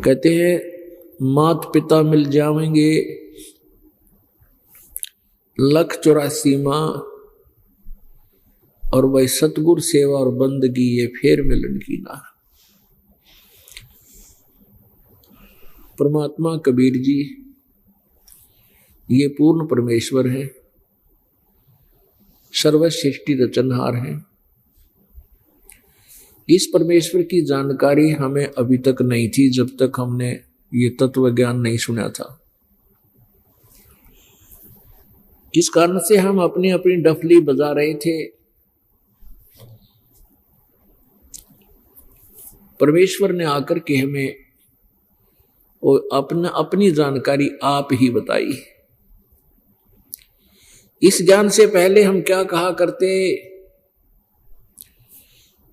कहते हैं मात पिता मिल जाएंगे 184 माँ, और वही सतगुर सेवा और बंदगी ये फेर मिलन की ना। परमात्मा कबीर जी ये पूर्ण परमेश्वर है, सर्वसृष्टि रचनहार है। इस परमेश्वर की जानकारी हमें अभी तक नहीं थी जब तक हमने ये तत्व ज्ञान नहीं सुना था। इस कारण से हम अपनी अपनी डफली बजा रहे थे। परमेश्वर ने आकर के हमें और अपनी जानकारी आप ही बताई। इस ज्ञान से पहले हम क्या कहा करते,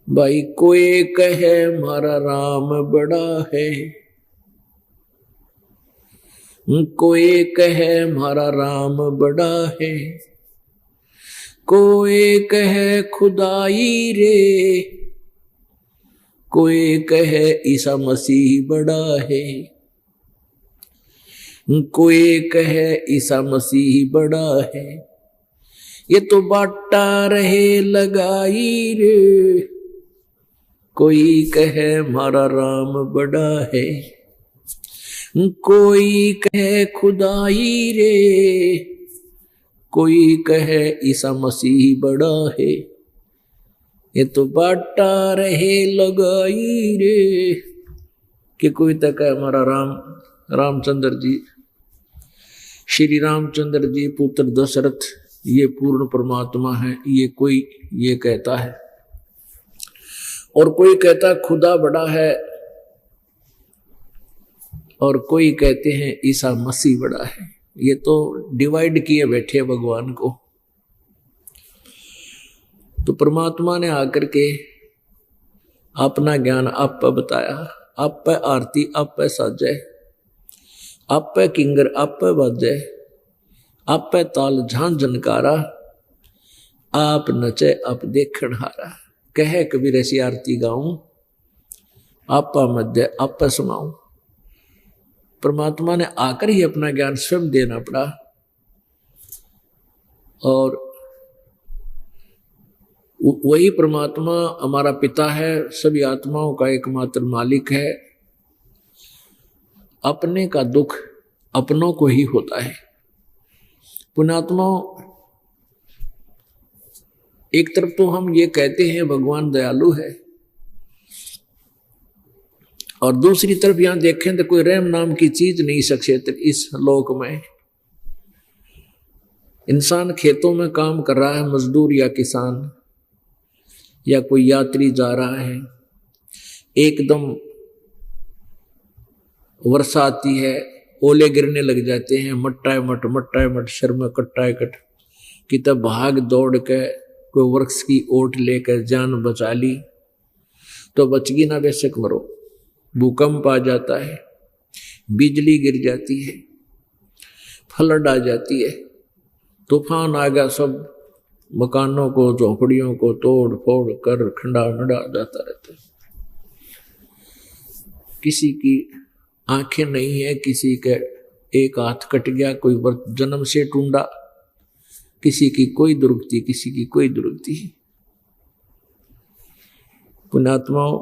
भाई कोई कहे हमारा राम बड़ा है, कोई कहे हमारा राम बड़ा है, कोई कहे खुदाई रे, कोई कहे ईसा मसीह बड़ा है, कोई कहे ईसा मसीह बड़ा है, ये तो बाटा रहे लगाई रे, कोई कहे हमारा राम बड़ा है, कोई कहे खुदाई रे, कोई कहे ईसा मसीह बड़ा है, ये तो बाटा रहे लगाई रे। कि कोई तक है हमारा रामचंद्र जी, श्री रामचंद्र जी पुत्र दशरथ ये पूर्ण परमात्मा है, ये कोई ये कहता है, और कोई कहता खुदा बड़ा है, और कोई कहते हैं ईसा मसीह बड़ा है। ये तो डिवाइड किए बैठे भगवान को। तो परमात्मा ने आकर के अपना ज्ञान आप पे बताया, आप पे आरती आप पे साजे, आप पे किंगर आप पे बाजे, आप पे ताल झांझ झनकारा, आप नचे आप देखण हारा। कहे कबीर ऐसी आरती गाऊं, आपा मध्य आप पे सुनाऊं। परमात्मा ने आकर ही अपना ज्ञान स्वयं देना पड़ा, और वही परमात्मा हमारा पिता है, सभी आत्माओं का एकमात्र मालिक है। अपने का दुख अपनों को ही होता है। पुण्यात्माओं, एक तरफ तो हम ये कहते हैं भगवान दयालु है, और दूसरी तरफ यहां देखें तो कोई रहम नाम की चीज नहीं सक्षेत्र इस लोक में। इंसान खेतों में काम कर रहा है, मजदूर या किसान या कोई यात्री जा रहा है, एकदम वर्षा आती है, ओले गिरने लग जाते हैं, मट्टा मट शर्म कट्टा कट कि तब भाग दौड़ के कोई वृक्ष की ओट लेकर जान बचा ली तो बचगी ना, बेशक मरो। भूकंप आ जाता है, बिजली गिर जाती है, फ्लड आ जाती है, तूफान आ गया, सब मकानों को झोपड़ियों को तोड़ फोड़ कर खंडा मंडा जाता रहता है। किसी की आंखें नहीं है, किसी के एक हाथ कट गया, कोई जन्म से टूंडा, किसी की कोई दुर्गति, किसी की कोई दुर्गति। पुण्यात्माओं,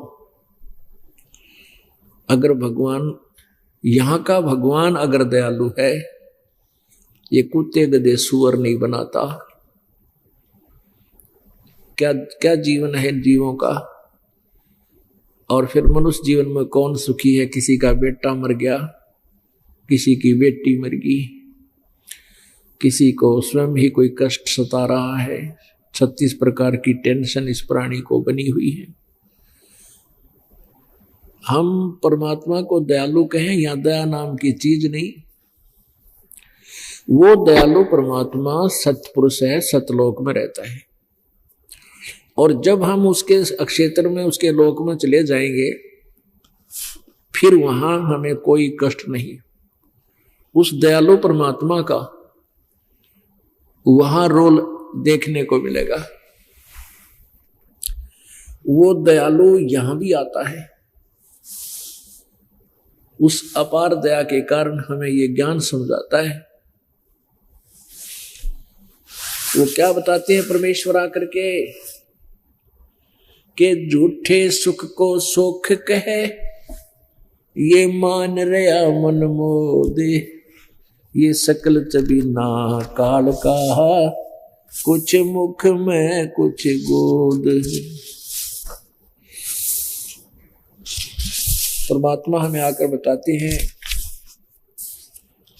अगर भगवान यहां का भगवान अगर दयालु है, ये कुत्ते गधे सुअर नहीं बनाता। क्या क्या जीवन है जीवों का। और फिर मनुष्य जीवन में कौन सुखी है। किसी का बेटा मर गया, किसी की बेटी मर गई, किसी को स्वयं ही कोई कष्ट सता रहा है। 36 प्रकार की टेंशन इस प्राणी को बनी हुई है। हम परमात्मा को दयालु कहें, या दया नाम की चीज नहीं। वो दयालु परमात्मा सतपुरुष है, सतलोक में रहता है। और जब हम उसके अक्षेत्र में, उसके लोक में चले जाएंगे, फिर वहां हमें कोई कष्ट नहीं। उस दयालु परमात्मा का वहां रोल देखने को मिलेगा। वो दयालु यहां भी आता है। उस अपार दया के कारण हमें ये ज्ञान समझाता है। वो क्या बताते हैं परमेश्वर आकर के झूठे सुख को सुख कहे, ये मान रहा मन मोदे, ये सकल चबी ना काल का, कुछ मुख में कुछ गोद। परमात्मा हमें आकर बताते हैं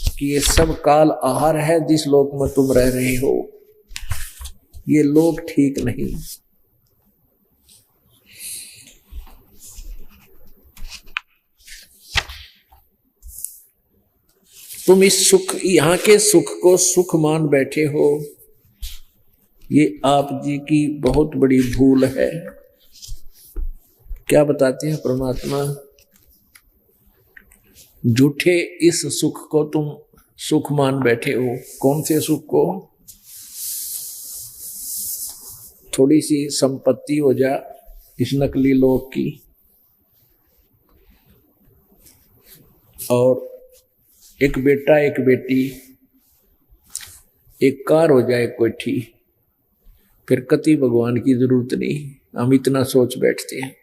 कि ये सब काल आहार है जिस लोक में तुम रह रहे हो, ये लोक ठीक नहीं। तुम इस सुख, यहां के सुख को सुख मान बैठे हो, ये आप जी की बहुत बड़ी भूल है। क्या बताते हैं परमात्मा, झूठे इस सुख को तुम सुख मान बैठे हो। कौन से सुख को? थोड़ी सी संपत्ति हो जा इस नकली लोक की, और एक बेटा एक बेटी, एक कार हो जाए कोठी, फिर कति भगवान की जरूरत नहीं। हम इतना सोच बैठते हैं।